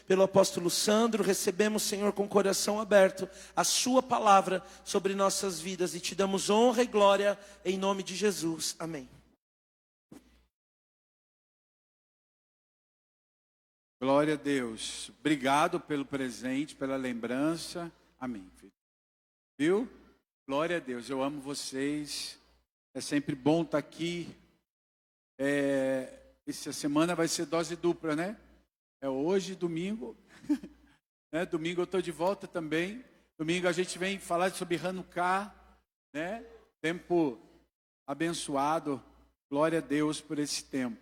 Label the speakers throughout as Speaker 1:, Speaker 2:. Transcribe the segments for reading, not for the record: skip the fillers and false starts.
Speaker 1: pelo apóstolo Sandro, recebemos, Senhor, com o coração aberto, a sua palavra sobre nossas vidas e te damos honra e glória em nome de Jesus. Amém.
Speaker 2: Glória a Deus. Obrigado pelo presente, pela lembrança. Amém. Viu? Glória a Deus. Eu amo vocês. É sempre bom estar aqui. Essa semana vai ser dose dupla, né? É hoje, domingo. Domingo eu estou de volta também. Domingo a gente vem falar sobre Hanukkah, né? Tempo abençoado. Glória a Deus por esse tempo.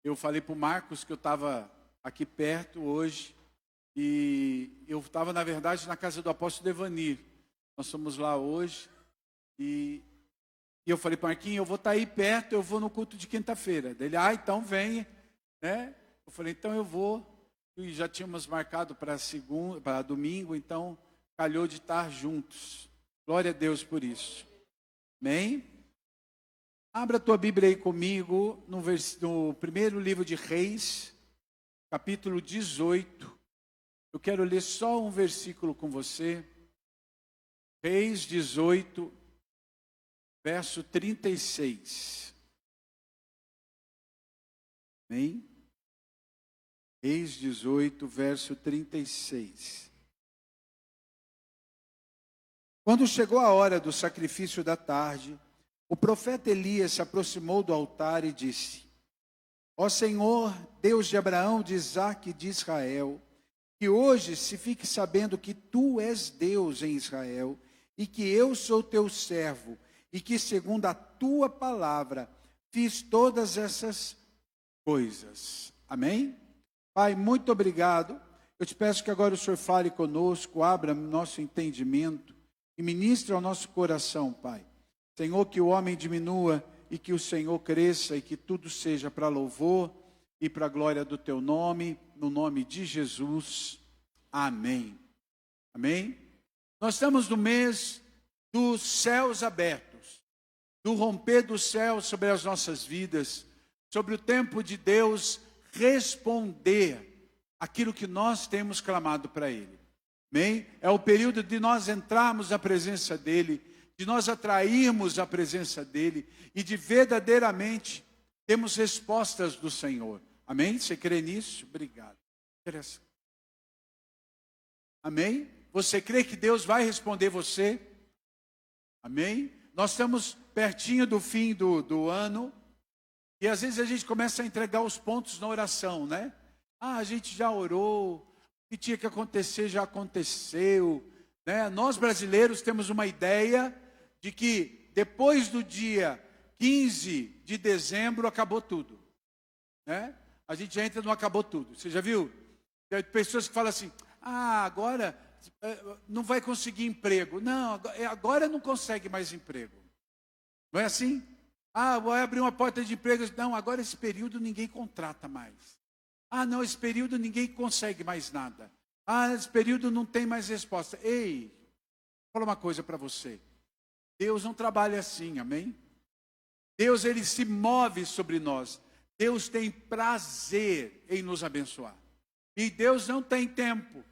Speaker 2: Eu falei para o Marcos que eu estava aqui perto hoje, e eu estava, na verdade, na casa do apóstolo Devanir. Nós fomos lá hoje, e eu falei para Marquinhos, eu vou estar aí perto, eu vou no culto de quinta-feira. Ele, então vem, né? Eu falei, então eu vou, e já tínhamos marcado para domingo, então calhou de estar juntos. Glória a Deus por isso. Amém? Abra a tua Bíblia aí comigo, no primeiro livro de Reis, capítulo 18, eu quero ler só um versículo com você. Reis 18, verso 36. Amém? Reis 18, verso 36. Quando chegou a hora do sacrifício da tarde, o profeta Elias se aproximou do altar e disse: Ó Senhor, Deus de Abraão, de Isaque e de Israel, que hoje se fique sabendo que Tu és Deus em Israel, e que eu sou Teu servo, e que segundo a Tua palavra fiz todas essas coisas. Amém? Pai, muito obrigado. Eu te peço que agora o Senhor fale conosco, abra nosso entendimento e ministre ao nosso coração, Pai. Senhor, que o homem diminua e que o Senhor cresça e que tudo seja para louvor e para a glória do Teu nome, no nome de Jesus. Amém. Amém? Nós estamos no mês dos céus abertos, do romper dos céus sobre as nossas vidas, sobre o tempo de Deus responder aquilo que nós temos clamado para Ele. Amém? É o período de nós entrarmos na presença dEle, de nós atrairmos a presença dEle e de verdadeiramente termos respostas do Senhor. Amém? Você crê nisso? Obrigado. Amém? Você crê que Deus vai responder você? Amém? Nós estamos pertinho do fim do ano e às vezes a gente começa a entregar os pontos na oração, né? A gente já orou, o que tinha que acontecer já aconteceu, né? Nós brasileiros temos uma ideia de que depois do dia 15 de dezembro acabou tudo, né? A gente já entra no acabou tudo. Você já viu? Tem pessoas que falam assim, agora não vai conseguir emprego. Não, agora não consegue mais emprego. Não é assim? Vai abrir uma porta de emprego. Não, agora esse período ninguém contrata mais. Não, esse período ninguém consegue mais nada. Esse período não tem mais resposta. Ei, vou falar uma coisa para você. Deus não trabalha assim, amém? Deus, Ele se move sobre nós. Deus tem prazer em nos abençoar. E Deus não tem tempo.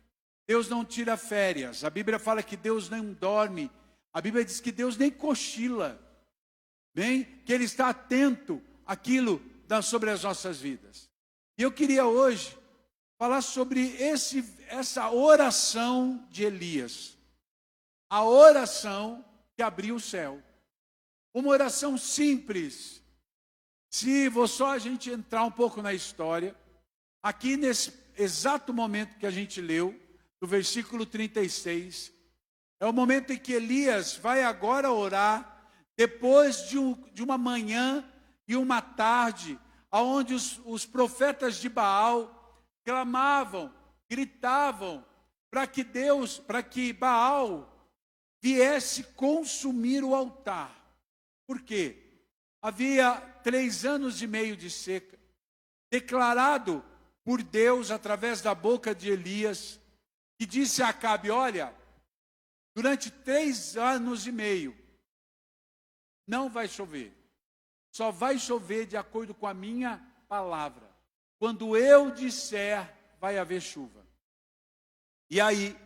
Speaker 2: Deus não tira férias. A Bíblia fala que Deus não dorme. A Bíblia diz que Deus nem cochila. Bem, que Ele está atento àquilo sobre as nossas vidas. E eu queria hoje falar sobre essa oração de Elias. A oração que abriu o céu. Uma oração simples. Se só a gente entrar um pouco na história, aqui nesse exato momento que a gente leu, do versículo 36, é o momento em que Elias vai agora orar, depois de uma manhã e uma tarde, onde os profetas de Baal clamavam, gritavam, para que Baal viesse consumir o altar. Por quê? Havia 3 anos e meio de seca, declarado por Deus através da boca de Elias, que disse a Acabe, olha, durante 3 anos e meio, não vai chover. Só vai chover de acordo com a minha palavra. Quando eu disser, vai haver chuva. E aí,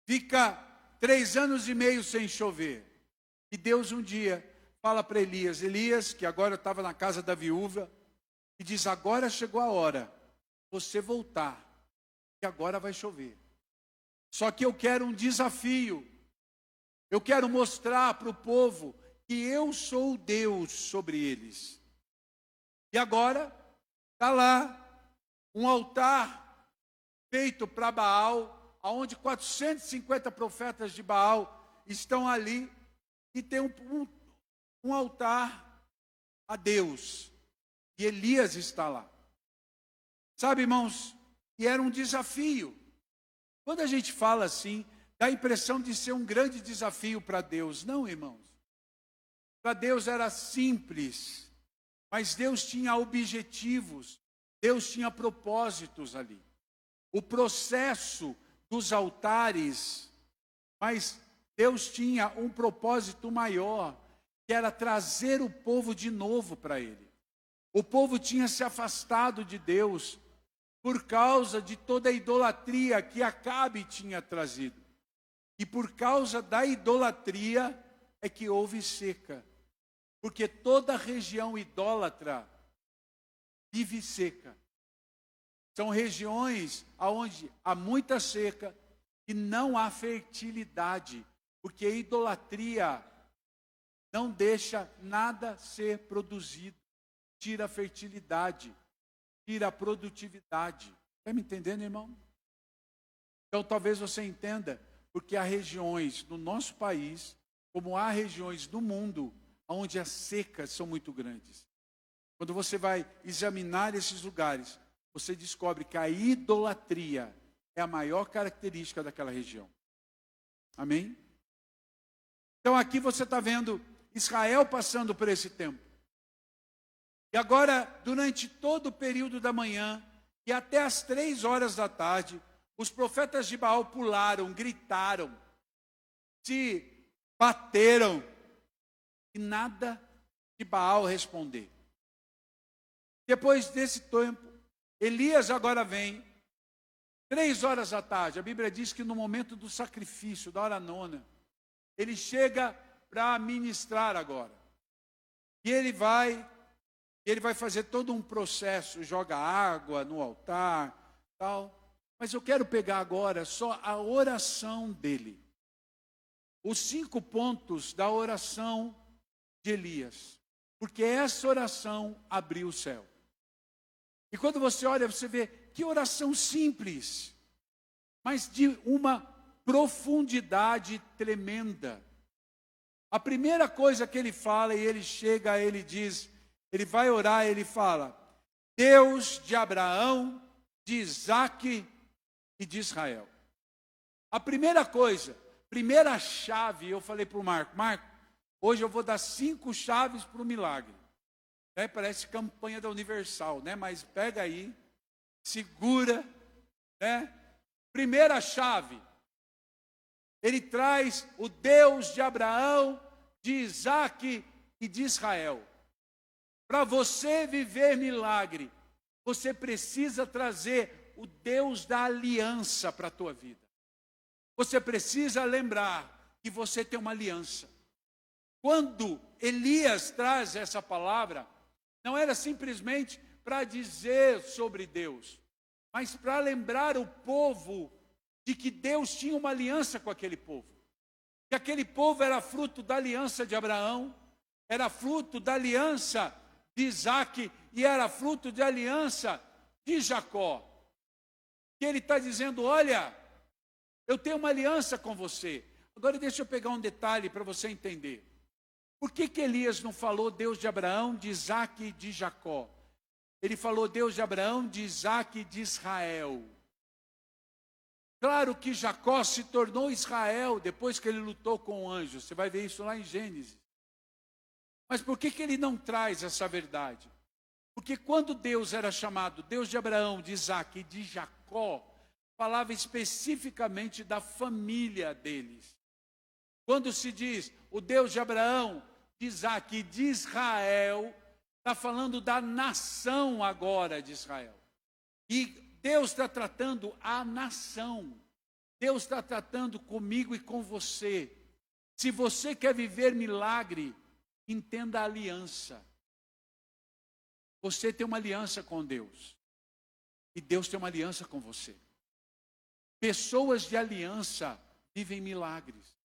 Speaker 2: fica 3 anos e meio sem chover. E Deus um dia fala para Elias, Elias, que agora estava na casa da viúva, e diz, agora chegou a hora, você voltar, que agora vai chover. Só que eu quero um desafio. Eu quero mostrar para o povo que eu sou Deus sobre eles. E agora, está lá um altar feito para Baal, onde 450 profetas de Baal estão ali, e tem um altar a Deus. E Elias está lá. Sabe, irmãos, e era um desafio. Quando a gente fala assim, dá a impressão de ser um grande desafio para Deus. Não, irmãos. Para Deus era simples, mas Deus tinha objetivos, Deus tinha propósitos ali. O processo dos altares, mas Deus tinha um propósito maior, que era trazer o povo de novo para Ele. O povo tinha se afastado de Deus por causa de toda a idolatria que Acabe tinha trazido. E por causa da idolatria é que houve seca. Porque toda região idólatra vive seca. São regiões onde há muita seca e não há fertilidade. Porque a idolatria não deixa nada ser produzido. Tira a fertilidade, tira a produtividade. Está me entendendo, irmão? Então talvez você entenda, porque há regiões no nosso país, como há regiões no mundo, onde as secas são muito grandes. Quando você vai examinar esses lugares, você descobre que a idolatria é a maior característica daquela região. Amém? Então aqui você está vendo Israel passando por esse tempo. E agora, durante todo o período da manhã e até as 3 horas da tarde, os profetas de Baal pularam, gritaram, se bateram, e nada de Baal responder. Depois desse tempo, Elias agora vem, 3 horas da tarde, a Bíblia diz que no momento do sacrifício, da hora nona, ele chega para ministrar agora. E ele vai fazer todo um processo, joga água no altar, tal. Mas eu quero pegar agora só a oração dele. Os 5 pontos da oração de Elias. Porque essa oração abriu o céu. E quando você olha, você vê que oração simples, mas de uma profundidade tremenda. A primeira coisa que ele fala, e ele chega, ele diz, ele vai orar, ele fala, Deus de Abraão, de Isaque e de Israel. A primeira coisa, primeira chave, eu falei para o Marco, hoje eu vou dar 5 chaves para o milagre. Parece campanha da Universal, né? Mas pega aí, segura, né? Primeira chave, ele traz o Deus de Abraão, de Isaque e de Israel. Para você viver milagre, você precisa trazer o Deus da aliança para a tua vida. Você precisa lembrar que você tem uma aliança. Quando Elias traz essa palavra, não era simplesmente para dizer sobre Deus, mas para lembrar o povo de que Deus tinha uma aliança com aquele povo. Que aquele povo era fruto da aliança de Abraão, era fruto da aliança de Isaque e era fruto de aliança de Jacó. Que ele está dizendo, olha, eu tenho uma aliança com você. Agora deixa eu pegar um detalhe para você entender. Por que Elias não falou Deus de Abraão, de Isaque e de Jacó? Ele falou Deus de Abraão, de Isaque e de Israel. Claro que Jacó se tornou Israel depois que ele lutou com o anjo. Você vai ver isso lá em Gênesis. Mas por que ele não traz essa verdade? Porque quando Deus era chamado Deus de Abraão, de Isaque e de Jacó, falava especificamente da família deles. Quando se diz o Deus de Abraão, de Isaque e de Israel, está falando da nação agora de Israel. E Deus está tratando a nação. Deus está tratando comigo e com você. Se você quer viver milagre, entenda a aliança. Você tem uma aliança com Deus. E Deus tem uma aliança com você. Pessoas de aliança vivem milagres.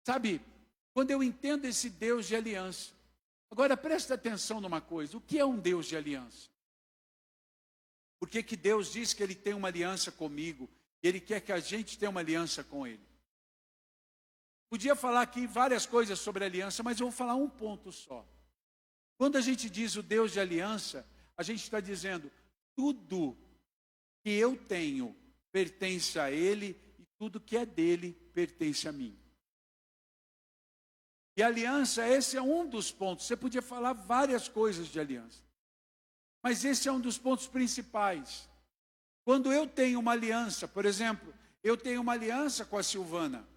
Speaker 2: Sabe, quando eu entendo esse Deus de aliança. Agora presta atenção numa coisa. O que é um Deus de aliança? Por que que Deus diz que Ele tem uma aliança comigo? E Ele quer que a gente tenha uma aliança com Ele. Podia falar aqui várias coisas sobre aliança, mas eu vou falar um ponto só. Quando a gente diz o Deus de aliança, a gente está dizendo, tudo que eu tenho pertence a Ele, e tudo que é dele pertence a mim. E aliança, esse é um dos pontos. Você podia falar várias coisas de aliança. Mas esse é um dos pontos principais. Quando eu tenho uma aliança, por exemplo, eu tenho uma aliança com a Silvana.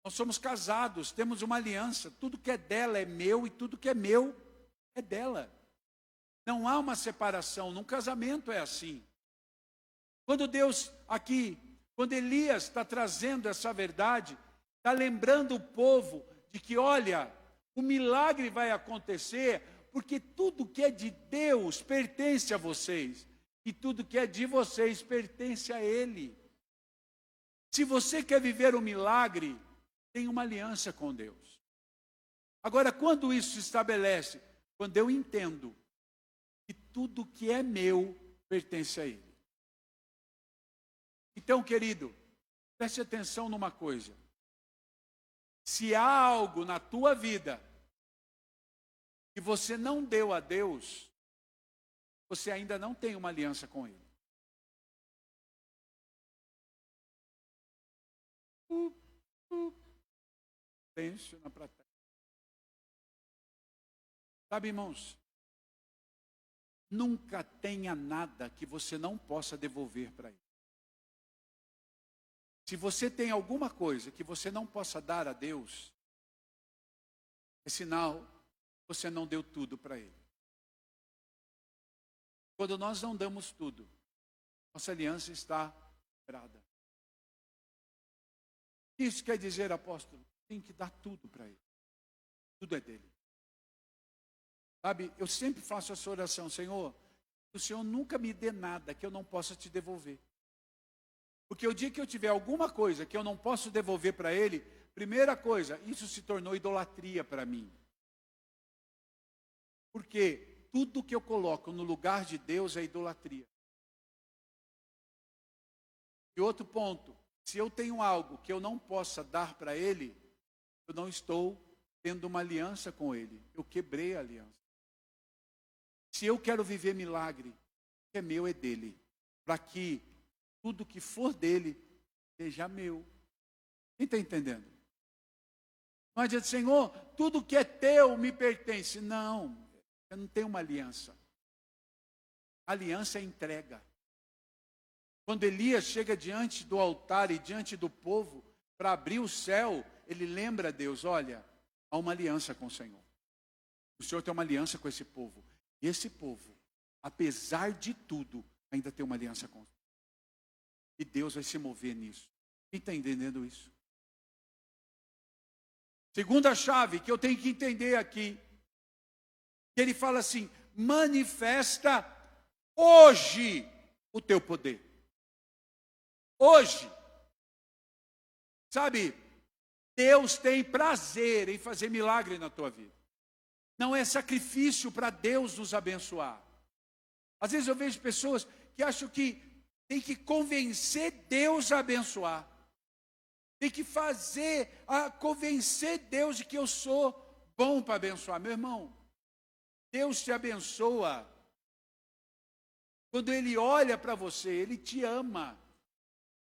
Speaker 2: Nós somos casados, temos uma aliança. Tudo que é dela é meu e tudo que é meu é dela. Não há uma separação, num casamento é assim. Quando Deus aqui, quando Elias está trazendo essa verdade, está lembrando o povo de que, olha, o milagre vai acontecer, porque tudo que é de Deus pertence a vocês, e tudo que é de vocês pertence a Ele. Se você quer viver um milagre, tem uma aliança com Deus. Agora, quando isso se estabelece? Quando eu entendo que tudo que é meu pertence a Ele. Então, querido, preste atenção numa coisa. Se há algo na tua vida que você não deu a Deus, você ainda não tem uma aliança com Ele. Silêncio na plateia. Sabe, irmãos, nunca tenha nada que você não possa devolver para Ele. Se você tem alguma coisa que você não possa dar a Deus, é sinal que você não deu tudo para Ele. Quando nós não damos tudo, nossa aliança está quebrada. Isso quer dizer, apóstolo, tem que dar tudo para Ele. Tudo é dele. Sabe, eu sempre faço essa oração, Senhor, que o Senhor nunca me dê nada que eu não possa te devolver. Porque o dia que eu tiver alguma coisa que eu não posso devolver para Ele, primeira coisa, isso se tornou idolatria para mim. Porque tudo que eu coloco no lugar de Deus é idolatria. E outro ponto, se eu tenho algo que eu não possa dar para Ele, eu não estou tendo uma aliança com Ele. Eu quebrei a aliança. Se eu quero viver milagre, o que é meu é dele. Para que tudo que for dele seja meu. Quem está entendendo? Não adianta, Senhor, tudo que é teu me pertence. Não, você não tem uma aliança. Aliança é entrega. Quando Elias chega diante do altar e diante do povo, para abrir o céu, ele lembra a Deus, olha, há uma aliança com o Senhor. O Senhor tem uma aliança com esse povo. E esse povo, apesar de tudo, ainda tem uma aliança com o Senhor. E Deus vai se mover nisso. Quem está entendendo isso? Segunda chave que eu tenho que entender aqui, que ele fala assim, manifesta hoje o teu poder. Hoje. Sabe, Deus tem prazer em fazer milagre na tua vida. Não é sacrifício para Deus nos abençoar. Às vezes eu vejo pessoas que acham que tem que convencer Deus a abençoar. Tem que convencer Deus de que eu sou bom para abençoar. Meu irmão, Deus te abençoa. Quando Ele olha para você, Ele te ama.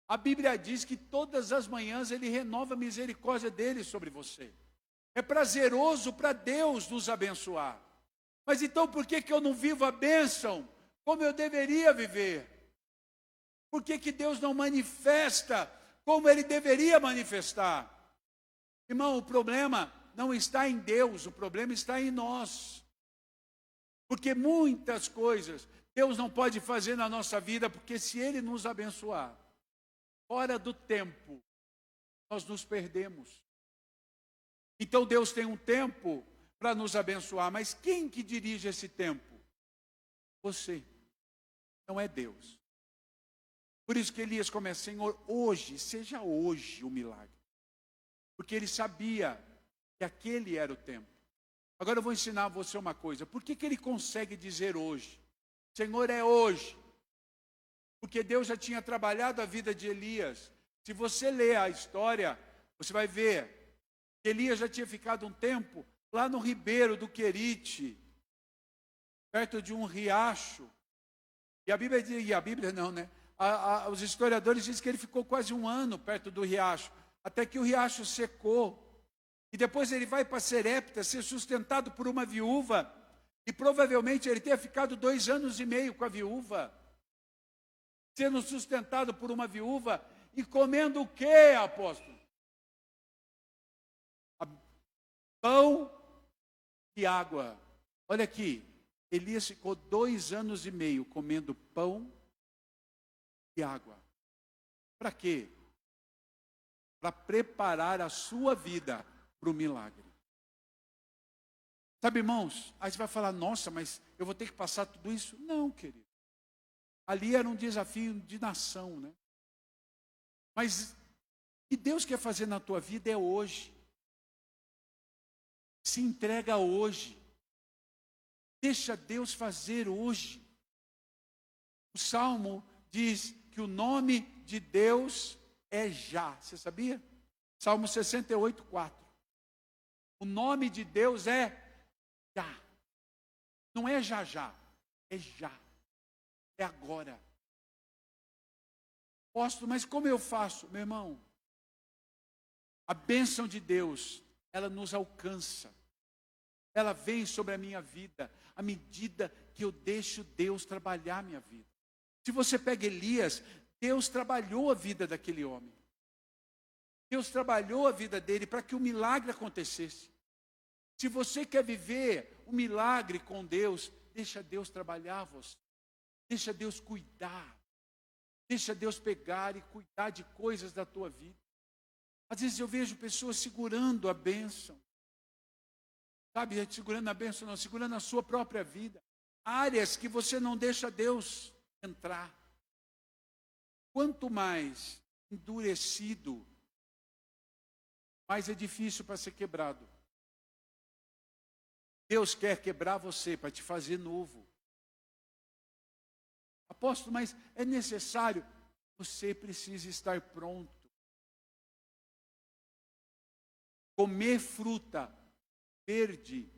Speaker 2: A Bíblia diz que todas as manhãs Ele renova a misericórdia dEle sobre você. É prazeroso para Deus nos abençoar. Mas então por que eu não vivo a bênção como eu deveria viver? Por que Deus não manifesta como Ele deveria manifestar? Irmão, o problema não está em Deus, o problema está em nós. Porque muitas coisas Deus não pode fazer na nossa vida, porque se Ele nos abençoar, fora do tempo, nós nos perdemos. Então Deus tem um tempo para nos abençoar, mas quem que dirige esse tempo? Você, não é Deus. Por isso que Elias começa: Senhor, hoje, seja hoje o milagre. Porque ele sabia que aquele era o tempo. Agora eu vou ensinar a você uma coisa. Por que ele consegue dizer hoje? Senhor, é hoje. Porque Deus já tinha trabalhado a vida de Elias. Se você ler a história, você vai ver que Elias já tinha ficado um tempo lá no ribeiro do Querite, perto de um riacho. E a Bíblia não, né? Os historiadores dizem que ele ficou quase um ano perto do riacho, até que o riacho secou. E depois ele vai para Serepta, ser sustentado por uma viúva. E provavelmente ele tenha ficado 2 anos e meio com a viúva, sendo sustentado por uma viúva e comendo o quê, apóstolo? Pão e água. Olha aqui, Elias ficou 2 anos e meio comendo pão e água. Para quê? Para preparar a sua vida para o milagre. Sabe, irmãos, aí você vai falar: nossa, mas eu vou ter que passar tudo isso? Não, querido. Ali era um desafio de nação, né? Mas o que Deus quer fazer na tua vida é hoje. Se entrega hoje. Deixa Deus fazer hoje. O Salmo diz que o nome de Deus é já. Você sabia? Salmo 68, 4. O nome de Deus é já. Não é já já. É já. É agora. Apóstolo, mas como eu faço? Meu irmão, a bênção de Deus, ela nos alcança. Ela vem sobre a minha vida à medida que eu deixo Deus trabalhar a minha vida. Se você pega Elias, Deus trabalhou a vida daquele homem. Deus trabalhou a vida dele para que o milagre acontecesse. Se você quer viver o milagre com Deus, deixa Deus trabalhar você. Deixa Deus cuidar. Deixa Deus pegar e cuidar de coisas da tua vida. Às vezes eu vejo pessoas segurando a bênção. Sabe, segurando a bênção não, segurando a sua própria vida. Áreas que você não deixa Deus entrar. Quanto mais endurecido, mais é difícil para ser quebrado. Deus quer quebrar você para te fazer novo. Apóstolo, mas é necessário. Você precisa estar pronto. Comer fruta verde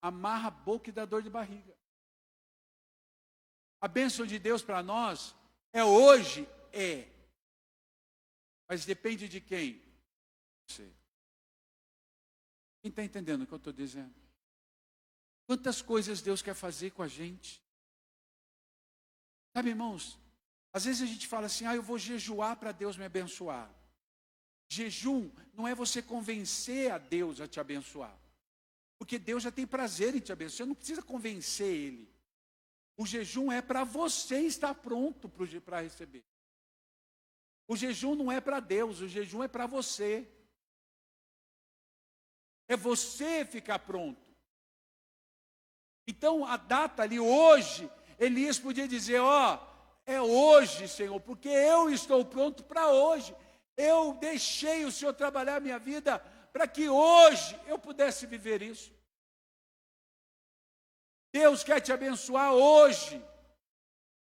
Speaker 2: amarra a boca e dá dor de barriga. A bênção de Deus para nós é hoje, é. Mas depende de quem? Você. Quem está entendendo o que eu estou dizendo? Quantas coisas Deus quer fazer com a gente? Sabe, irmãos, às vezes a gente fala assim: eu vou jejuar para Deus me abençoar. Jejum não é você convencer a Deus a te abençoar. Porque Deus já tem prazer em te abençoar. Você não precisa convencer Ele. O jejum é para você estar pronto para receber. O jejum não é para Deus, o jejum é para você. É você ficar pronto. Então, a data ali, hoje, Elias podia dizer: é hoje, Senhor, porque eu estou pronto para hoje. Eu deixei o Senhor trabalhar a minha vida para que hoje eu pudesse viver isso. Deus quer te abençoar hoje.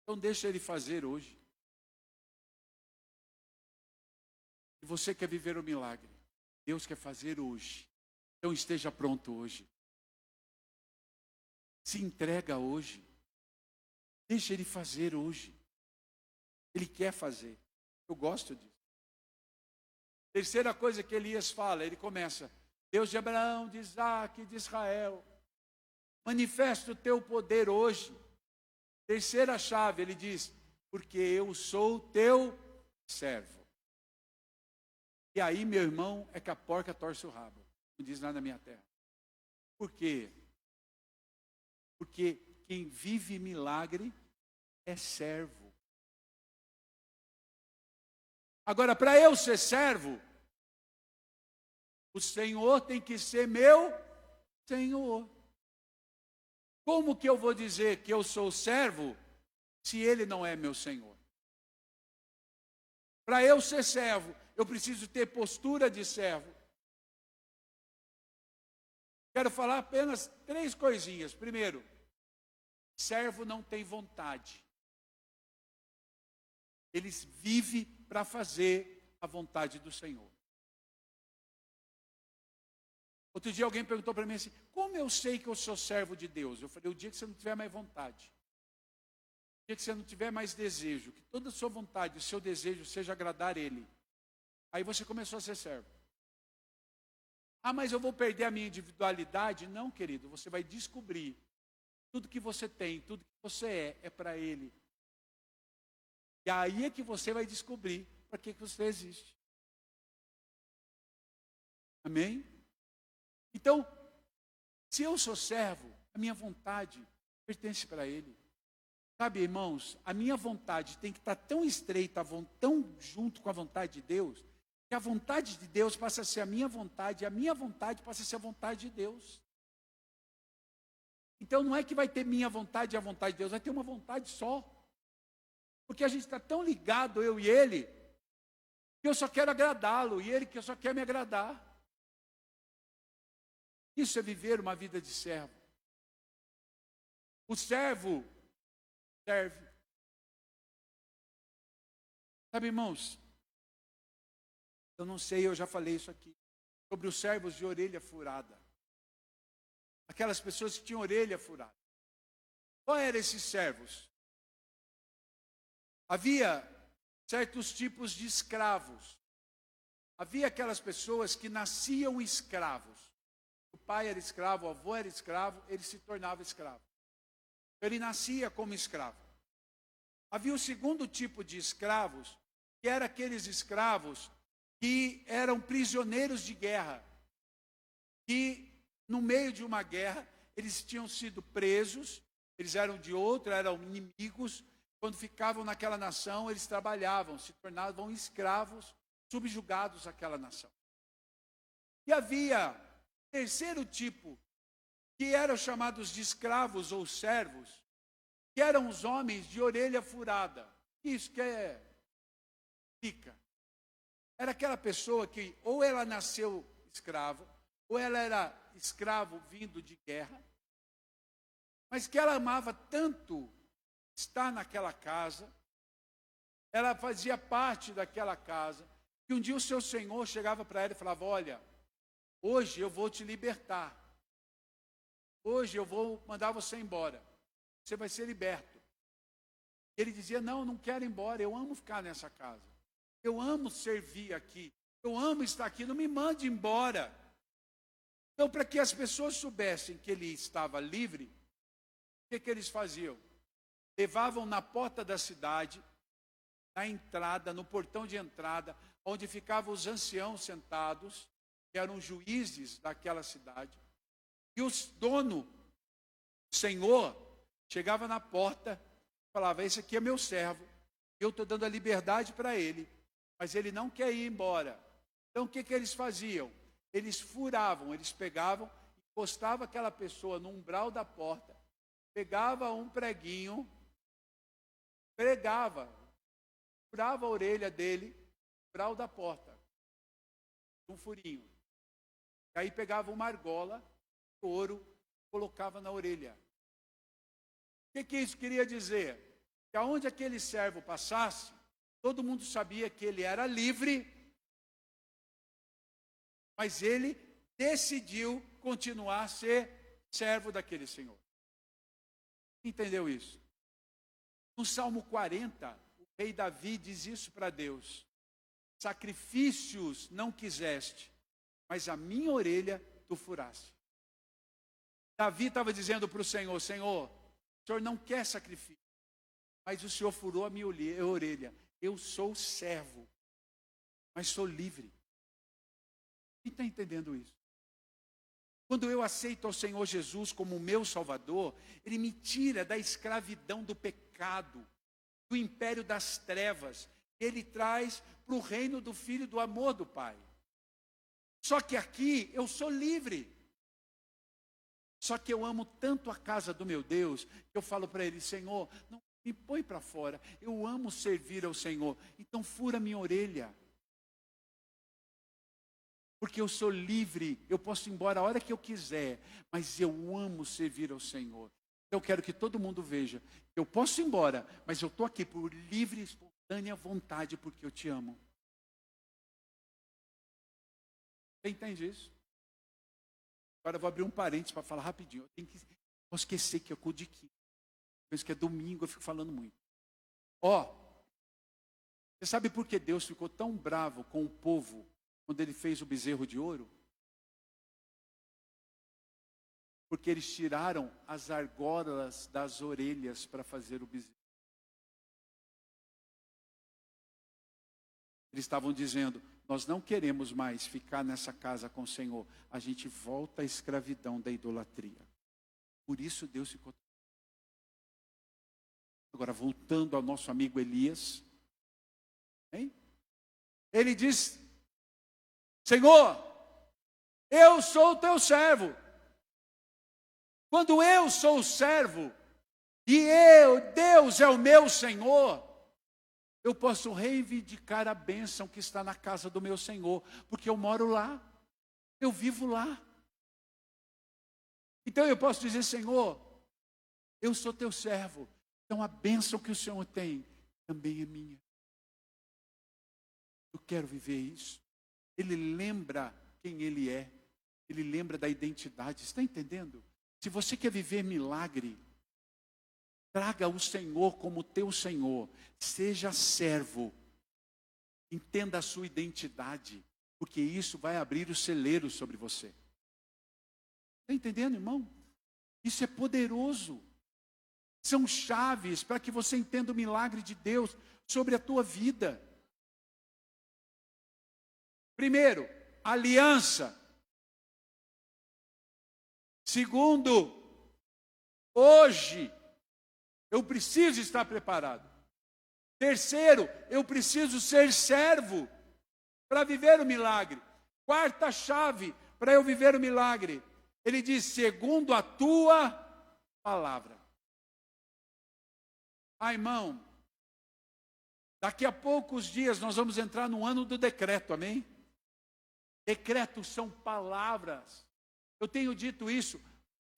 Speaker 2: Então deixa Ele fazer hoje. Se você quer viver o milagre, Deus quer fazer hoje. Então esteja pronto hoje. Se entrega hoje. Deixa Ele fazer hoje. Ele quer fazer. Eu gosto disso. Terceira coisa que Elias fala, ele começa: Deus de Abraão, de Isaac, de Israel, manifesta o teu poder hoje. Terceira chave, ele diz: porque eu sou teu servo. E aí, meu irmão, é que a porca torce o rabo. Não diz lá na minha terra. Por quê? Porque quem vive milagre é servo. Agora, para eu ser servo, o Senhor tem que ser meu Senhor. Como que eu vou dizer que eu sou servo se Ele não é meu Senhor? Para eu ser servo, eu preciso ter postura de servo. Quero falar apenas 3 coisinhas. Primeiro, servo não tem vontade. Ele vive para fazer a vontade do Senhor. Outro dia alguém perguntou para mim assim, como eu sei que eu sou servo de Deus? Eu falei, o dia que você não tiver mais vontade. O dia que você não tiver mais desejo, que toda a sua vontade, o seu desejo seja agradar Ele. Aí você começou a ser servo. Ah, mas eu vou perder a minha individualidade? Não, querido, você vai descobrir. Tudo que você tem, tudo que você é para Ele. E aí é que você vai descobrir para que você existe. Amém? Então, se eu sou servo, a minha vontade pertence para Ele. Sabe, irmãos, a minha vontade tem que estar tão estreita, tão junto com a vontade de Deus, que a vontade de Deus passa a ser a minha vontade, e a minha vontade passa a ser a vontade de Deus. Então não é que vai ter minha vontade e a vontade de Deus, vai ter uma vontade só. Porque a gente está tão ligado, eu e Ele, que eu só quero agradá-lo, e Ele que eu só quer me agradar. Isso é viver uma vida de servo. O servo serve. Sabe, irmãos, eu não sei, eu já falei isso aqui, sobre os servos de orelha furada. Aquelas pessoas que tinham orelha furada. Qual eram esses servos? Havia certos tipos de escravos. Havia aquelas pessoas que nasciam escravos. O pai era escravo, o avô era escravo, ele se tornava escravo. Ele nascia como escravo. Havia o segundo tipo de escravos, que eram aqueles escravos que eram prisioneiros de guerra. Que no meio de uma guerra, eles tinham sido presos, eles eram de outra, eram inimigos. Quando ficavam naquela nação, eles trabalhavam, se tornavam escravos, subjugados àquela nação. E havia terceiro tipo, que eram chamados de escravos ou servos, que eram os homens de orelha furada. Isso que é pica. Era aquela pessoa que ou ela nasceu escrava, ou ela era escravo vindo de guerra, mas que ela amava tanto estar naquela casa, ela fazia parte daquela casa, que um dia o seu senhor chegava para ela e falava, olha, hoje eu vou te libertar. Hoje eu vou mandar você embora. Você vai ser liberto. Ele dizia, não, não quero ir embora, eu amo ficar nessa casa. Eu amo servir aqui. Eu amo estar aqui, não me mande embora. Então, para que as pessoas soubessem que ele estava livre, o que eles faziam? Levavam na porta da cidade, na entrada, no portão de entrada, onde ficavam os anciãos sentados, que eram juízes daquela cidade. E o dono, o senhor, chegava na porta e falava, esse aqui é meu servo, eu estou dando a liberdade para ele, mas ele não quer ir embora. Então o que eles faziam? Eles furavam, eles pegavam, encostavam aquela pessoa no umbral da porta, pegava um preguinho, pregava, furava a orelha dele, no umbral da porta, um furinho. E aí pegava uma argola, ouro, colocava na orelha. O que isso queria dizer? Que aonde aquele servo passasse, todo mundo sabia que ele era livre, mas ele decidiu continuar a ser servo daquele senhor. Entendeu isso? No Salmo 40, o rei Davi diz isso para Deus. Sacrifícios não quiseste, mas a minha orelha tu furaste. Davi estava dizendo para o Senhor, Senhor, o Senhor não quer sacrifício, mas o Senhor furou a minha orelha. Eu sou servo, mas sou livre. Quem está entendendo isso? Quando eu aceito ao Senhor Jesus como o meu Salvador, Ele me tira da escravidão do pecado, do império das trevas. Ele traz para o reino do Filho, do amor do Pai. Só que aqui eu sou livre. Só que eu amo tanto a casa do meu Deus, que eu falo para ele, Senhor, não me põe para fora. Eu amo servir ao Senhor. Então fura minha orelha. Porque eu sou livre, eu posso ir embora a hora que eu quiser, mas eu amo servir ao Senhor. Eu quero que todo mundo veja, eu posso ir embora, mas eu estou aqui por livre e espontânea vontade, porque eu te amo. Você entende isso? Agora eu vou abrir um parênteses para falar rapidinho. Posso esquecer que é culto de quinta. Penso que é domingo, eu fico falando muito. Você sabe por que Deus ficou tão bravo com o povo quando ele fez o bezerro de ouro? Porque eles tiraram as argolas das orelhas para fazer o bezerro. Eles estavam dizendo, nós não queremos mais ficar nessa casa com o Senhor. A gente volta à escravidão da idolatria. Por isso Deus ficou... Agora, voltando ao nosso amigo Elias. Hein? Ele diz, Senhor, eu sou o teu servo. Quando eu sou o servo, e Deus é o meu Senhor, eu posso reivindicar a bênção que está na casa do meu Senhor, porque eu moro lá, eu vivo lá. Então eu posso dizer, Senhor, eu sou teu servo, então a bênção que o Senhor tem também é minha. Eu quero viver isso. Ele lembra quem ele é, ele lembra da identidade, está entendendo? Se você quer viver milagre, traga o Senhor como teu Senhor. Seja servo. Entenda a sua identidade. Porque isso vai abrir os celeiros sobre você. Está entendendo, irmão? Isso é poderoso. São chaves para que você entenda o milagre de Deus sobre a tua vida. Primeiro, aliança. Segundo, hoje eu preciso estar preparado. Terceiro, eu preciso ser servo para viver o milagre. Quarta chave para eu viver o milagre. Ele diz, segundo a tua palavra. Irmão, daqui a poucos dias nós vamos entrar no ano do decreto, amém? Decretos são palavras. Eu tenho dito isso,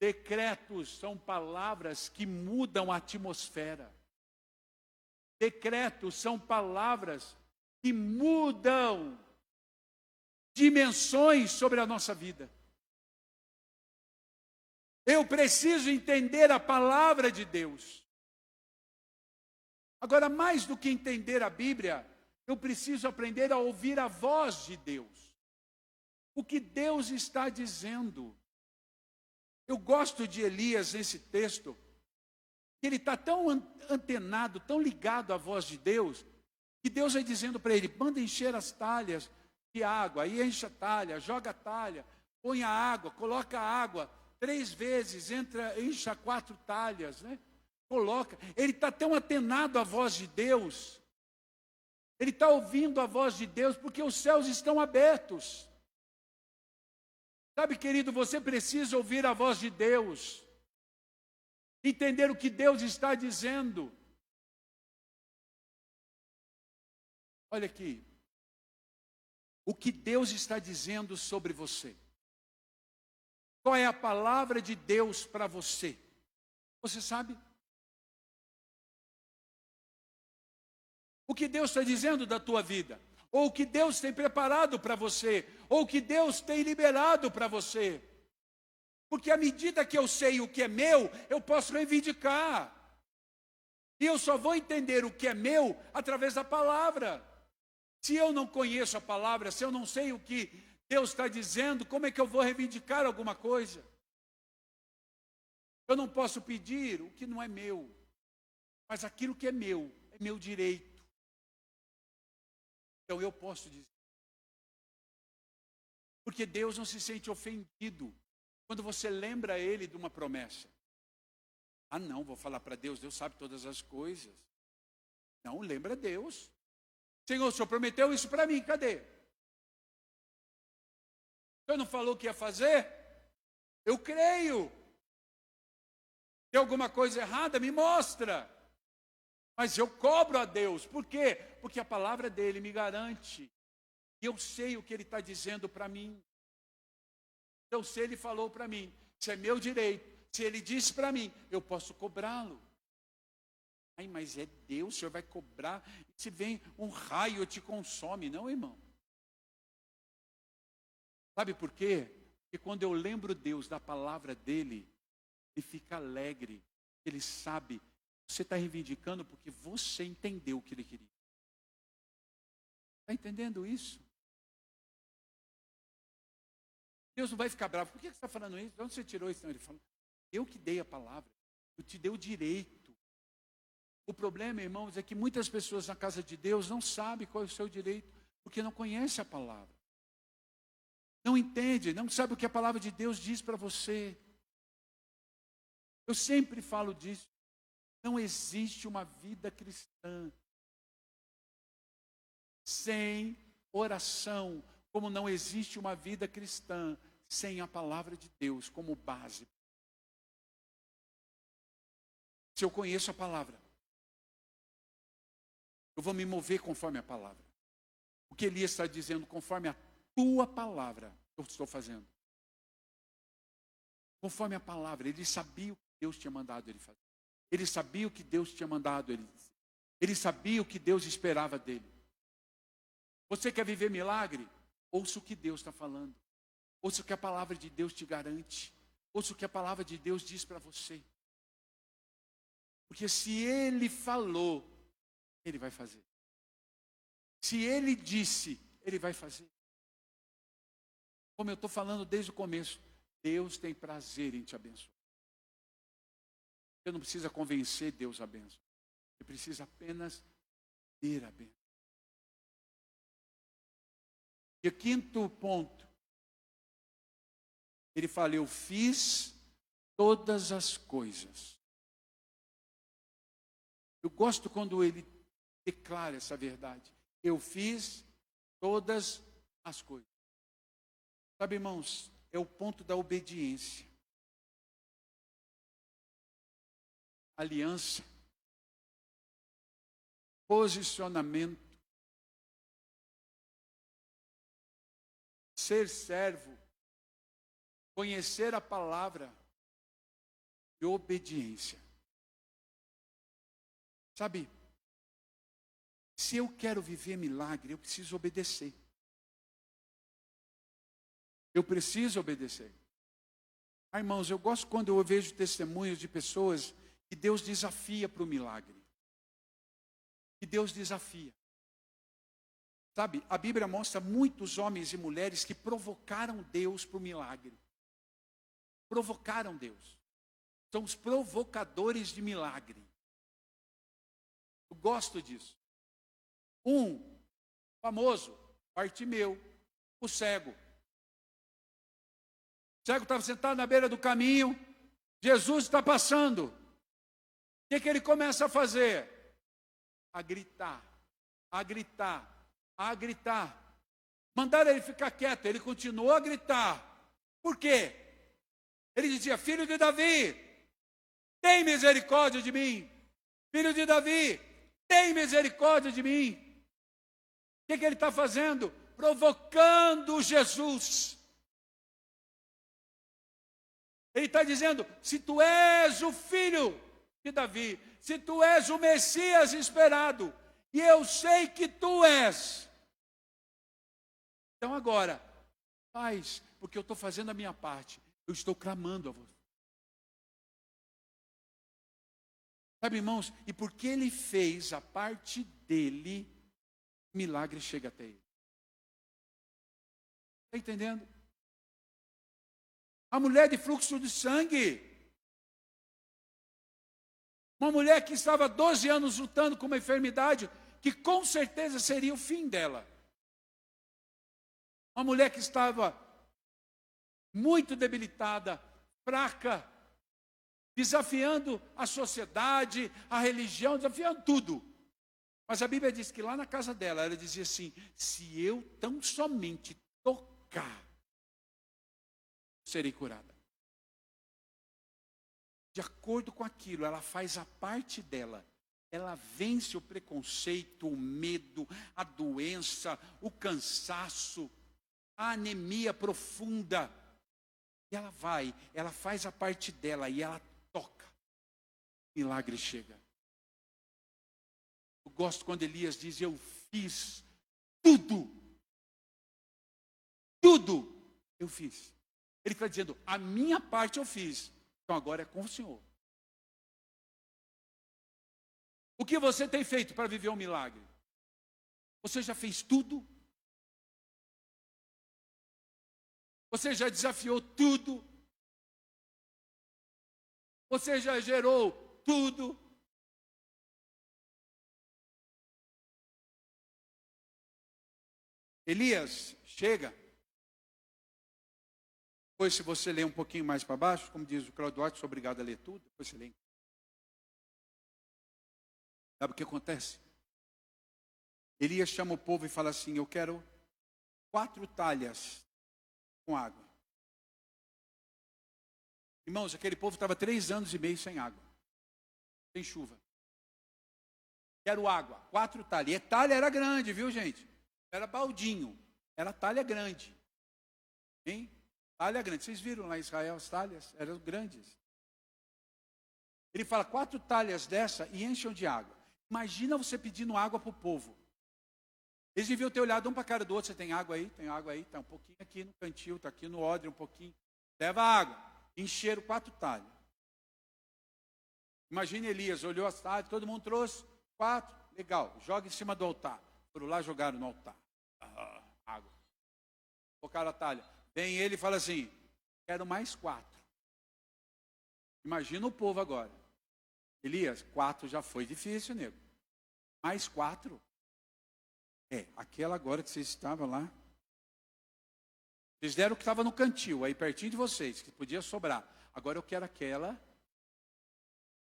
Speaker 2: decretos são palavras que mudam a atmosfera. Decretos são palavras que mudam dimensões sobre a nossa vida. Eu preciso entender a palavra de Deus. Agora, mais do que entender a Bíblia, eu preciso aprender a ouvir a voz de Deus. O que Deus está dizendo. Eu gosto de Elias nesse texto. Ele está tão antenado, tão ligado à voz de Deus, que Deus vai dizendo para ele, manda encher as talhas de água. Aí enche a talha, joga a talha, põe a água, coloca a água 3 vezes, enche 4 talhas, né? Coloca. Ele está tão antenado à voz de Deus. Ele está ouvindo a voz de Deus porque os céus estão abertos. Sabe, querido, você precisa ouvir a voz de Deus. Entender o que Deus está dizendo. Olha aqui. O que Deus está dizendo sobre você. Qual é a palavra de Deus para você? Você sabe? O que Deus está dizendo da tua vida? Ou o que Deus tem preparado para você? Ou o que Deus tem liberado para você? Porque à medida que eu sei o que é meu, eu posso reivindicar. E eu só vou entender o que é meu através da palavra. Se eu não conheço a palavra, se eu não sei o que Deus está dizendo, como é que eu vou reivindicar alguma coisa? Eu não posso pedir o que não é meu. Mas aquilo que é meu direito. Então eu posso dizer. Porque Deus não se sente ofendido quando você lembra Ele de uma promessa. Ah, não, vou falar para Deus, Deus sabe todas as coisas. Não, lembra Deus. Senhor, o Senhor prometeu isso para mim, cadê? O Senhor não falou que ia fazer? Eu creio. Tem alguma coisa errada? Me mostra. Mas eu cobro a Deus. Por quê? Porque a palavra dele me garante. E eu sei o que ele está dizendo para mim. Então, se ele falou para mim, isso é meu direito. Se ele disse para mim, eu posso cobrá-lo. Ai, mas é Deus, o Senhor vai cobrar. Se vem um raio, te consome. Não, irmão. Sabe por quê? Porque quando eu lembro Deus da palavra dele, ele fica alegre. Ele sabe, você está reivindicando porque você entendeu o que ele queria. Está entendendo isso? Deus não vai ficar bravo. Por que você está falando isso? De onde você tirou isso? Não, ele falou, eu que dei a palavra. Eu te dei o direito. O problema, irmãos, é que muitas pessoas na casa de Deus não sabem qual é o seu direito, porque não conhecem a palavra. Não entende, não sabe o que a palavra de Deus diz para você. Eu sempre falo disso. Não existe uma vida cristã sem oração, como não existe uma vida cristã sem a palavra de Deus como base. Se eu conheço a palavra, eu vou me mover conforme a palavra. O que Elias está dizendo, conforme a tua palavra, eu estou fazendo. Conforme a palavra, ele sabia o que Deus tinha mandado ele fazer. Ele sabia o que Deus tinha mandado ele dizer. Ele sabia o que Deus esperava dele. Você quer viver milagre? Ouça o que Deus está falando. Ouça o que a palavra de Deus te garante. Ouça o que a palavra de Deus diz para você. Porque se ele falou, ele vai fazer. Se ele disse, ele vai fazer. Como eu estou falando desde o começo, Deus tem prazer em te abençoar. Você não precisa convencer Deus a bênção. Você precisa apenas ter a bênção. E o quinto ponto. Ele fala, eu fiz todas as coisas. Eu gosto quando ele declara essa verdade. Eu fiz todas as coisas. Sabe, irmãos, é o ponto da obediência. Aliança. Posicionamento. Ser servo. Conhecer a palavra. E obediência. Sabe, se eu quero viver milagre, eu preciso obedecer. Eu preciso obedecer. Ah, irmãos, eu gosto quando eu vejo testemunhos de pessoas que Deus desafia para o milagre. Que Deus desafia. Sabe, a Bíblia mostra muitos homens e mulheres que provocaram Deus para o milagre. Provocaram Deus. São os provocadores de milagre. Eu gosto disso. Um famoso, Bartimeu, o cego. O cego estava sentado na beira do caminho, Jesus está passando. O que ele começa a fazer? A gritar, a gritar, a gritar. Mandaram ele ficar quieto, ele continuou a gritar. Por quê? Ele dizia, filho de Davi, tem misericórdia de mim. Filho de Davi, tem misericórdia de mim. O que ele está fazendo? Provocando Jesus. Ele está dizendo, se tu és o filho de Davi, se tu és o Messias esperado, e eu sei que tu és. Então agora, faz, porque eu estou fazendo a minha parte. Eu estou clamando a você. Sabe, irmãos, e porque ele fez a parte dele, o milagre chega até ele. Está entendendo? A mulher de fluxo de sangue. Uma mulher que estava 12 anos lutando com uma enfermidade, que com certeza seria o fim dela. Uma mulher que estava muito debilitada, fraca, desafiando a sociedade, a religião, desafiando tudo. Mas a Bíblia diz que lá na casa dela, ela dizia assim: se eu tão somente tocar, serei curada. De acordo com aquilo, ela faz a parte dela. Ela vence o preconceito, o medo, a doença, o cansaço, a anemia profunda. E ela vai, ela faz a parte dela e ela toca. O milagre chega. Eu gosto quando Elias diz: eu fiz tudo. Tudo eu fiz. Ele está dizendo: a minha parte eu fiz. Então agora é com o Senhor. O que você tem feito para viver um milagre? Você já fez tudo? Você já desafiou tudo? Você já gerou tudo? Elias chega. Depois, se você ler um pouquinho mais para baixo, como diz o Claudio Duarte, sou obrigado a ler tudo. Depois você lê. Sabe o que acontece? Elias chama o povo e fala assim: eu quero 4 talhas com água. Irmãos, aquele povo estava 3 anos e meio sem água. Sem chuva. Quero água, 4 talhas. E talha era grande, viu, gente? Era baldinho. Era talha grande. Hein? Talha grande. Vocês viram lá em Israel as talhas? Eram grandes. Ele fala: 4 talhas dessa e enchem de água. Imagina você pedindo água para o povo. Eles deviam ter olhado um para a cara do outro: você tem água aí? Tem água aí? Está um pouquinho aqui no cantil, está aqui no odre um pouquinho. Leva água. Encheram 4 talhas. Imagina Elias, olhou as talhas, todo mundo trouxe 4. Legal, joga em cima do altar. Foram lá, jogaram no altar. Água. Colocaram a talha. Vem ele e fala assim: quero mais 4. Imagina o povo agora. Elias, 4 já foi difícil, nego. Mais 4? Aquela agora que vocês estavam lá. Vocês deram o que estava no cantil, aí pertinho de vocês, que podia sobrar. Agora eu quero aquela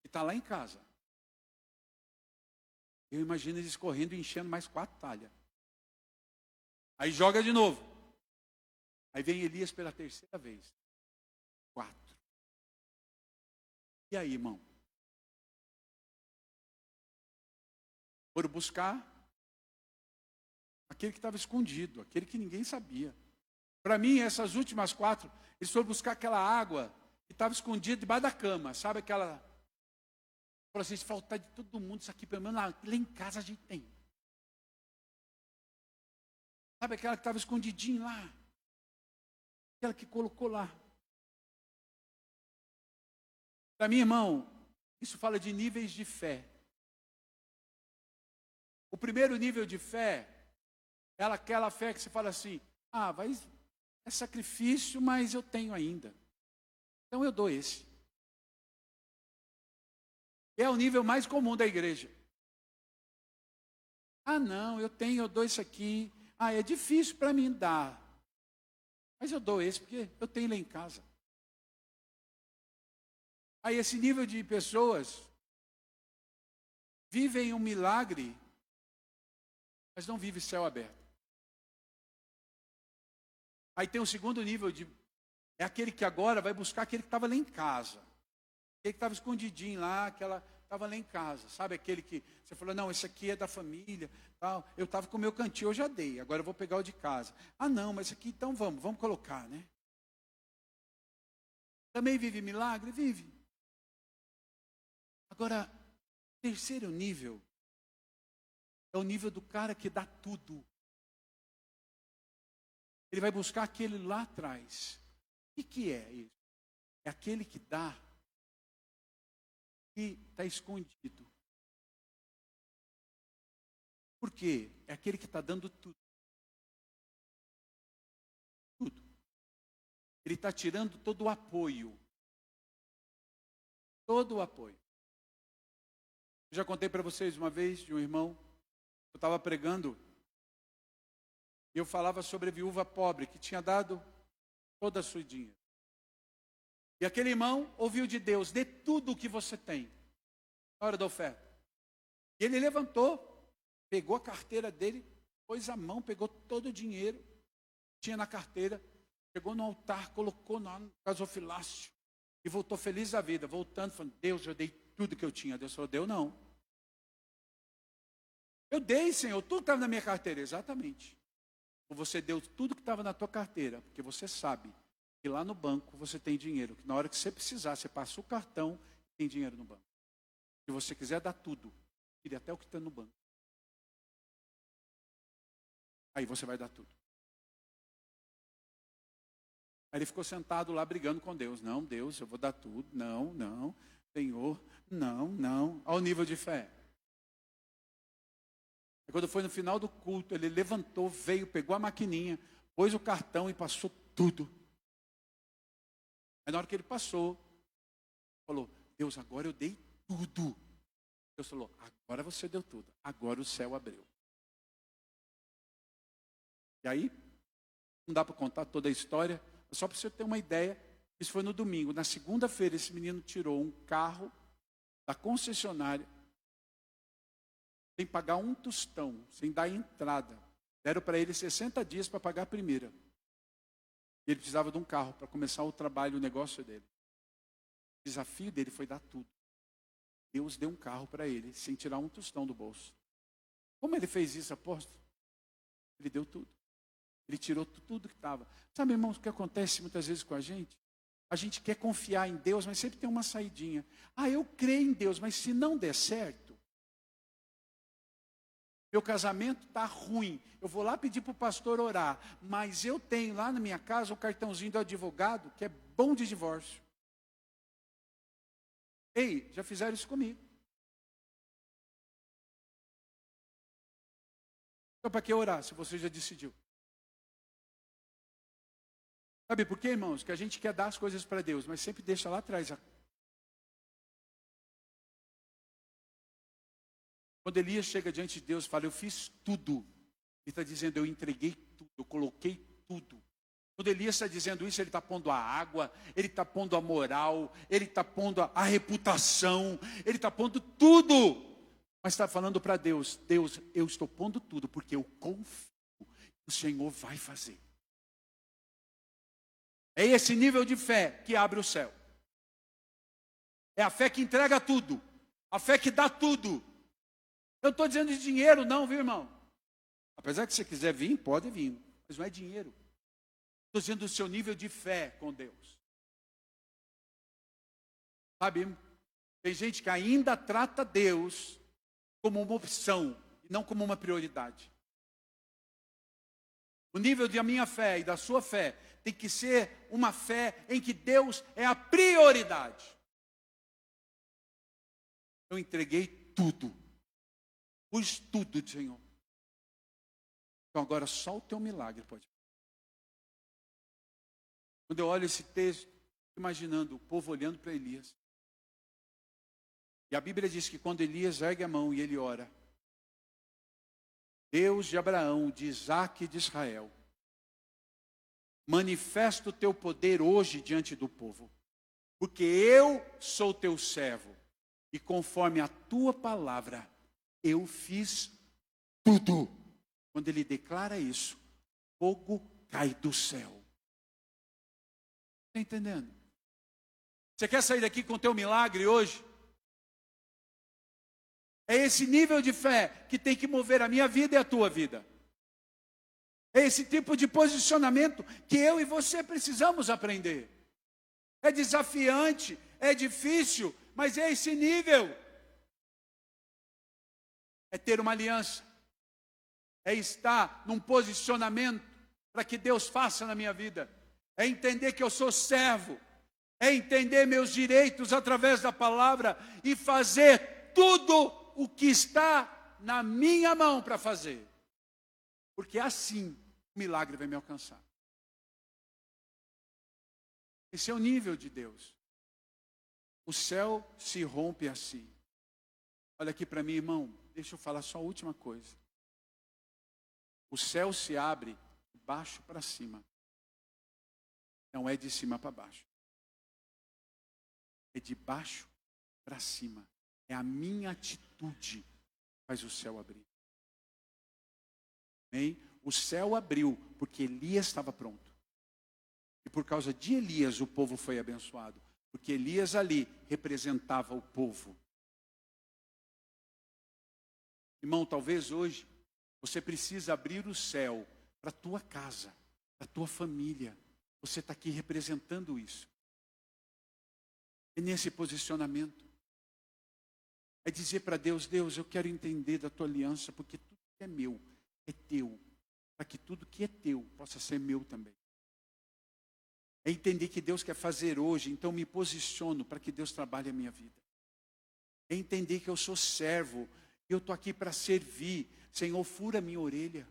Speaker 2: que está lá em casa. Eu imagino eles correndo e enchendo mais 4 talhas. Aí joga de novo. Aí vem Elias pela 3ª vez. 4. E aí, irmão? Foram buscar aquele que estava escondido, aquele que ninguém sabia. Para mim, essas últimas 4, eles foram buscar aquela água que estava escondida debaixo da cama. Sabe aquela... Falou assim: se faltar de todo mundo, isso aqui pelo menos lá em casa a gente tem. Sabe aquela que estava escondidinha lá? Aquela que colocou lá. Para mim, irmão, isso fala de níveis de fé. O primeiro nível de fé é aquela fé que você fala assim: é sacrifício, mas eu tenho ainda. Então eu dou esse. É o nível mais comum da igreja. Não, eu dou isso aqui. É difícil para mim dar. Mas eu dou esse porque eu tenho lá em casa. Aí esse nível de pessoas vivem um milagre, mas não vive céu aberto. Aí tem o segundo nível é aquele que agora vai buscar aquele que estava lá em casa. Aquele que estava escondidinho lá, aquela estava lá em casa. Sabe aquele que você falou: não, esse aqui é da família, tal. Eu estava com o meu cantinho, eu já dei, agora eu vou pegar o de casa. Não, mas esse aqui então vamos colocar, né? Também vive milagre? Vive. Agora, terceiro nível é o nível do cara que dá tudo. Ele vai buscar aquele lá atrás. O que é isso? É aquele que dá, que está escondido. Por quê? É aquele que está dando tudo. Tudo. Ele está tirando todo o apoio. Todo o apoio. Eu já contei para vocês uma vez de um irmão. Eu estava pregando. E eu falava sobre a viúva pobre que tinha dado toda a sua dinheiro. E aquele irmão ouviu de Deus: dê tudo o que você tem na hora da oferta. E ele levantou pegou a carteira dele, pôs a mão, pegou todo o dinheiro que tinha na carteira, chegou no altar, colocou no gasofilácio e voltou feliz da vida, voltando, falando, Deus, eu dei tudo que eu tinha. Deus falou, deu não. Eu dei, Senhor, tudo que estava na minha carteira. Exatamente. Você deu tudo que estava na tua carteira, porque você sabe que lá no banco você tem dinheiro, que na hora que você precisar, você passa o cartão e tem dinheiro no banco. Se você quiser dar tudo, tire até o que está no banco. Aí você vai dar tudo. Aí ele ficou sentado lá brigando com Deus. Não, Deus, eu vou dar tudo. Não, não. Senhor, não, não. Ao nível de fé. Aí quando foi no final do culto, ele levantou, veio, pegou a maquininha, pôs o cartão e passou tudo. Aí na hora que ele passou, falou, Deus, agora eu dei tudo. Deus falou, agora você deu tudo. Agora o céu abriu. E aí, não dá para contar toda a história, só para você ter uma ideia, isso foi no domingo. Na segunda-feira, esse menino tirou um carro da concessionária, sem pagar um tostão, sem dar entrada. Deram para ele 60 dias para pagar a primeira. E ele precisava de um carro para começar o trabalho, o negócio dele. O desafio dele foi dar tudo. Deus deu um carro para ele, sem tirar um tostão do bolso. Como ele fez isso, apóstolo? Ele deu tudo. Ele tirou tudo que estava. Sabe, irmãos, o que acontece muitas vezes com a gente? A gente quer confiar em Deus, mas sempre tem uma saidinha. Ah, eu creio em Deus, mas se não der certo, meu casamento está ruim, eu vou lá pedir para o pastor orar, mas eu tenho lá na minha casa o cartãozinho do advogado, que é bom de divórcio. Ei, já fizeram isso comigo. Então para que orar, se você já decidiu? Sabe por quê, irmãos? Que a gente quer dar as coisas para Deus, mas sempre deixa lá atrás. Quando Elias chega diante de Deus e fala, eu fiz tudo. Ele está dizendo, eu entreguei tudo, eu coloquei tudo. Quando Elias está dizendo isso, ele está pondo a água, ele está pondo a moral, ele está pondo a reputação, ele está pondo tudo. Mas está falando para Deus, Deus, eu estou pondo tudo, porque eu confio que o Senhor vai fazer. É esse nível de fé que abre o céu. É a fé que entrega tudo. A fé que dá tudo. Eu não estou dizendo de dinheiro não, viu, irmão? Apesar que se você quiser vir, pode vir. Mas não é dinheiro. Estou dizendo do seu nível de fé com Deus. Sabe, tem gente que ainda trata Deus como uma opção e não como uma prioridade. O nível da minha fé e da sua fé tem que ser uma fé em que Deus é a prioridade. Eu entreguei tudo. Pus tudo, Senhor. Então agora só o teu milagre pode. Quando eu olho esse texto, imaginando o povo olhando para Elias. E a Bíblia diz que quando Elias ergue a mão e ele ora, Deus de Abraão, de Isaque e de Israel, manifesta o teu poder hoje diante do povo, porque eu sou teu servo, e conforme a tua palavra, eu fiz tudo. Quando ele declara isso, fogo cai do céu. Está entendendo? Você quer sair daqui com o teu milagre hoje? É esse nível de fé que tem que mover a minha vida e a tua vida. É esse tipo de posicionamento que eu e você precisamos aprender. É desafiante, é difícil, mas é esse nível. É ter uma aliança. É estar num posicionamento para que Deus faça na minha vida. É entender que eu sou servo. É entender meus direitos através da palavra e fazer tudo o que está na minha mão para fazer. Porque assim o milagre vai me alcançar. Esse é o nível de Deus. O céu se rompe assim. Olha aqui para mim, irmão. Deixa eu falar só a última coisa. O céu se abre de baixo para cima. Não é de cima para baixo. É de baixo para cima. É a minha atitude que faz o céu abrir. Amém? O céu abriu, porque Elias estava pronto. E por causa de Elias o povo foi abençoado. Porque Elias ali representava o povo. Irmão, talvez hoje você precisa abrir o céu para a tua casa, para a tua família. Você está aqui representando isso. É nesse posicionamento. É dizer para Deus, Deus, eu quero entender da tua aliança, porque tudo que é meu é teu. Para que tudo que é teu possa ser meu também. É entender que Deus quer fazer hoje, então me posiciono para que Deus trabalhe a minha vida. É entender que eu sou servo, e eu estou aqui para servir. Senhor, fura a minha orelha.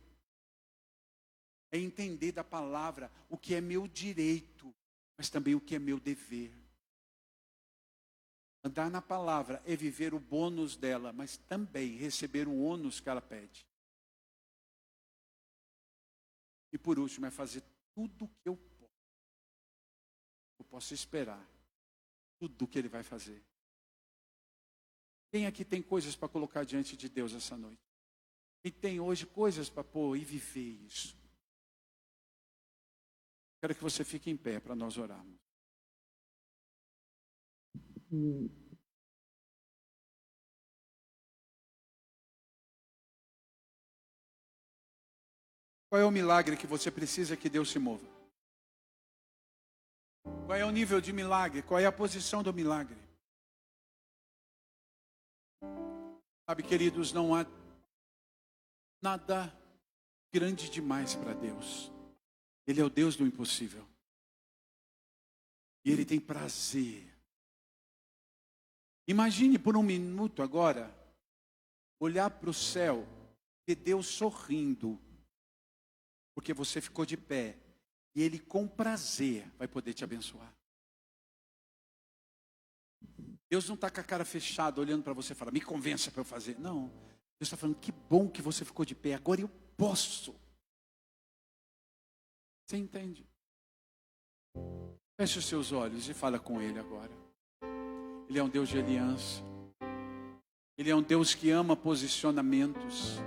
Speaker 2: É entender da palavra o que é meu direito, mas também o que é meu dever. Andar na palavra é viver o bônus dela, mas também receber o ônus que ela pede. E por último, é fazer tudo o que eu posso esperar. Tudo o que Ele vai fazer. Quem aqui tem coisas para colocar diante de Deus essa noite? Quem tem hoje coisas para pôr e viver isso? Quero que você fique em pé para nós orarmos. Qual é o milagre que você precisa que Deus se mova? Qual é o nível de milagre? Qual é a posição do milagre? Sabe, queridos, não há nada grande demais para Deus. Ele é o Deus do impossível. E Ele tem prazer. Imagine por um minuto agora, olhar para o céu, ver Deus sorrindo, porque você ficou de pé. E Ele com prazer vai poder te abençoar. Deus não está com a cara fechada, olhando para você e fala, me convença para eu fazer. Não, Deus está falando, que bom que você ficou de pé, agora eu posso. Você entende? Feche os seus olhos e fala com Ele agora. Ele é um Deus de aliança. Ele é um Deus que ama posicionamentos.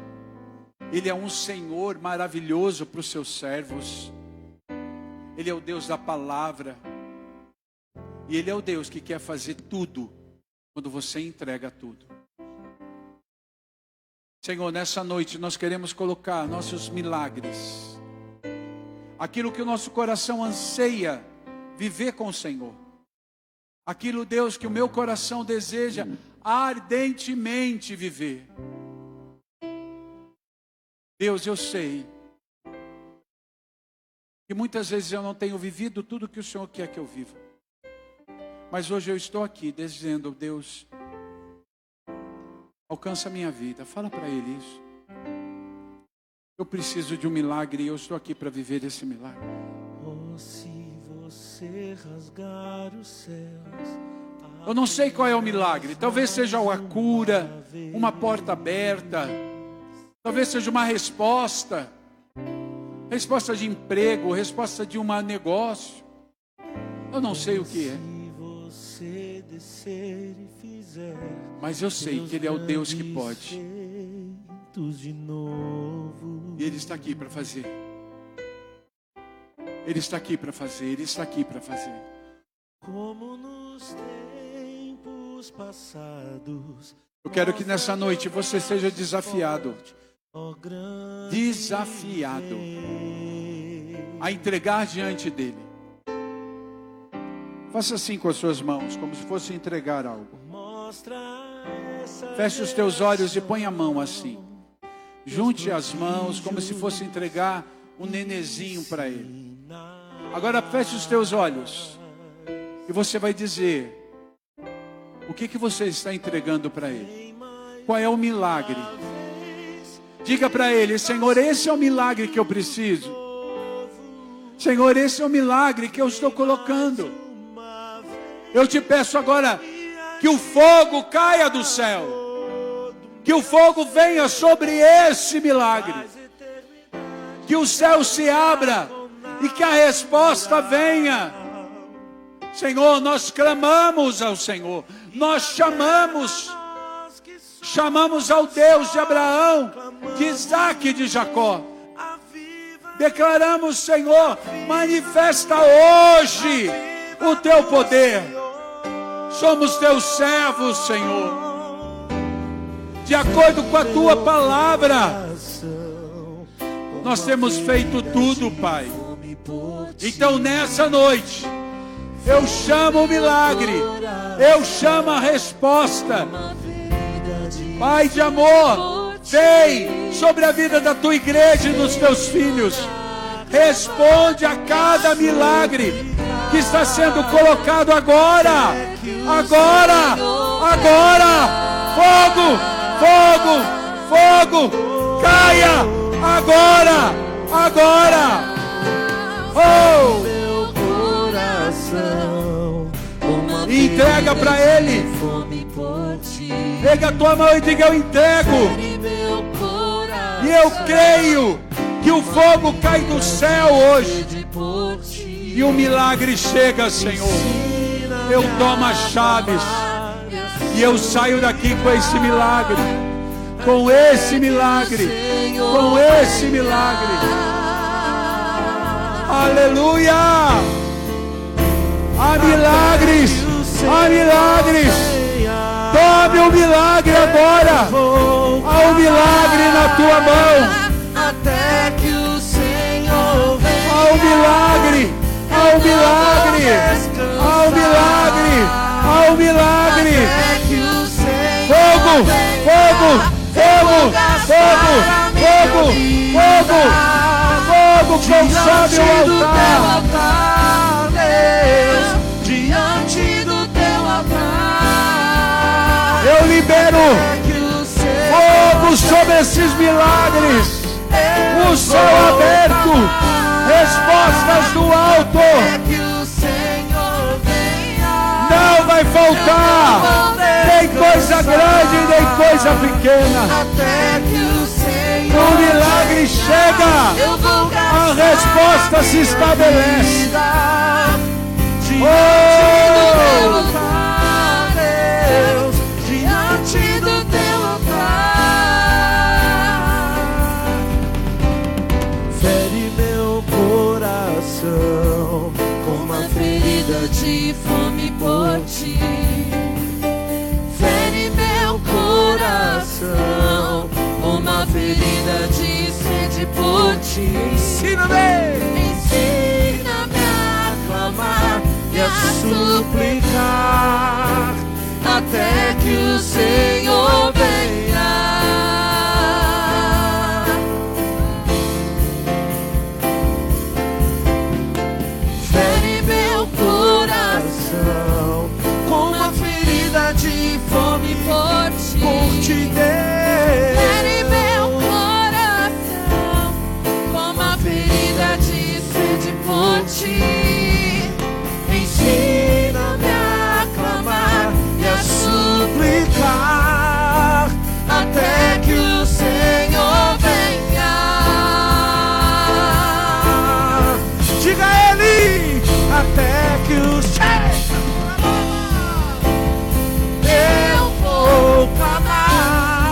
Speaker 2: Ele é um Senhor maravilhoso para os seus servos. Ele é o Deus da palavra. E Ele é o Deus que quer fazer tudo quando você entrega tudo. Senhor, nessa noite nós queremos colocar nossos milagres. Aquilo que o nosso coração anseia viver com o Senhor. Aquilo, Deus, que o meu coração deseja ardentemente viver. Deus, eu sei que muitas vezes eu não tenho vivido tudo que o Senhor quer que eu viva. Mas hoje eu estou aqui dizendo, Deus, alcança a minha vida. Fala para Ele isso. Eu preciso de um milagre e eu estou aqui para viver esse milagre.
Speaker 1: Oh, se você rasgar os céus.
Speaker 2: Eu não sei qual é o milagre. Talvez seja a cura, uma porta aberta. Talvez seja uma resposta. Resposta de emprego, resposta de um negócio. Eu não sei o que é. Mas eu sei que Ele é o Deus que pode. E Ele está aqui para fazer. Ele está aqui para fazer. Ele está aqui para fazer.
Speaker 1: Como nos tempos passados.
Speaker 2: Eu quero que nessa noite você seja desafiado. Desafiado a entregar diante dEle. Faça assim com as suas mãos, como se fosse entregar algo. Feche os teus olhos e põe a mão assim. Junte as mãos como se fosse entregar um nenezinho para Ele. Agora feche os teus olhos e você vai dizer o que você está entregando para Ele. Qual é o milagre? Diga para Ele, Senhor, esse é o milagre que eu preciso. Senhor, esse é o milagre que eu estou colocando. Eu te peço agora que o fogo caia do céu. Que o fogo venha sobre esse milagre. Que o céu se abra e que a resposta venha. Senhor, nós clamamos ao Senhor. Nós chamamos ao Deus de Abraão, de Isaac e de Jacó. Declaramos, Senhor, manifesta hoje o teu poder. Somos teus servos, Senhor. De acordo com a tua palavra, nós temos feito tudo, Pai. Então nessa noite, eu chamo o milagre, eu chamo a resposta. Pai de amor, vem sobre a vida da tua igreja e dos teus filhos. Responde a cada milagre que está sendo colocado agora. Agora, agora. Fogo, fogo, fogo. Caia agora, agora. Oh! Entrega para Ele. Pega a tua mão e diga: eu entrego. E eu creio que o fogo cai do céu hoje. E o milagre chega, Senhor. Eu tomo as chaves. E eu saio daqui com esse milagre. Com esse milagre. Com esse milagre. Aleluia! Há milagres! Há milagres! Tome o milagre agora! Há um milagre na tua mão!
Speaker 3: Até que o Senhor venha.
Speaker 2: Há um milagre! Há um milagre! Há um milagre! Há um milagre!
Speaker 3: Até que o Senhor
Speaker 2: Fogo! Fogo! Fogo! Fogo! Fogo! Fogo! Fogo consome o altar!
Speaker 3: Deus, diante do teu altar,
Speaker 2: Eu libero fogo sobre esses milagres. O céu aberto, respostas do alto. Não vai faltar nem coisa grande, nem coisa pequena. O milagre chega, a resposta se estabelece. Oh!
Speaker 3: Diante do teu altar, fere meu coração com uma ferida de fome por ti. Fere meu coração com uma ferida de sede por ti. Ensina-me a clamar e a suplicar até que o Senhor venha. Fere meu coração com uma ferida de fome por ti. Fere meu coração com uma ferida de sede por ti. Ensina-me a clamar e a suplicar até que o Senhor venha. Diga a Ele, até que o Senhor, eu vou clamar.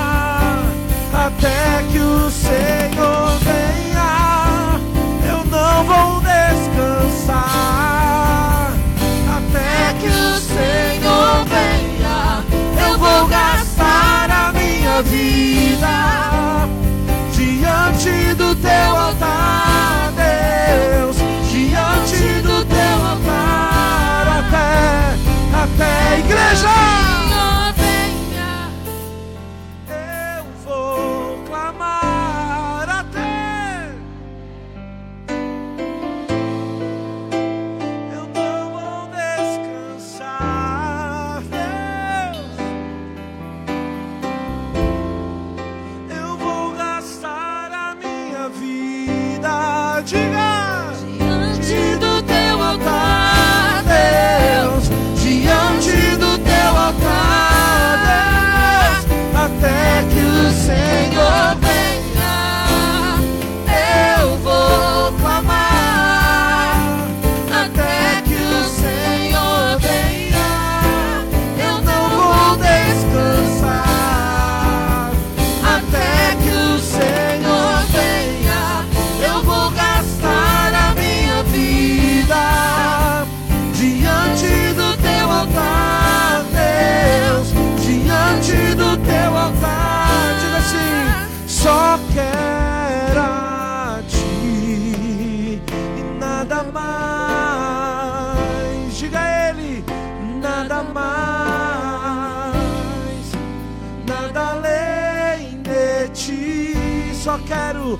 Speaker 1: nada além de ti. Só quero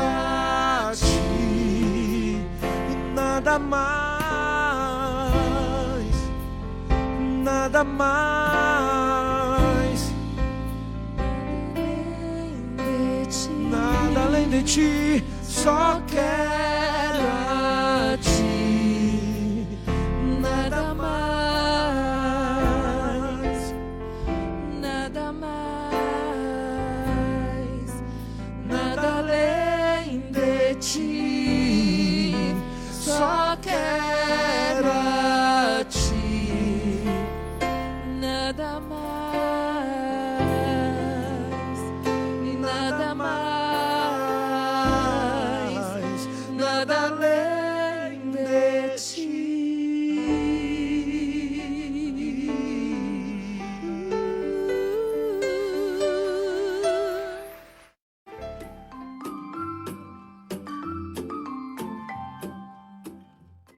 Speaker 1: a ti, e nada mais, nada mais, nada além de ti. Só quero a ti, nada mais,
Speaker 3: nada mais, nada além de ti. Só quero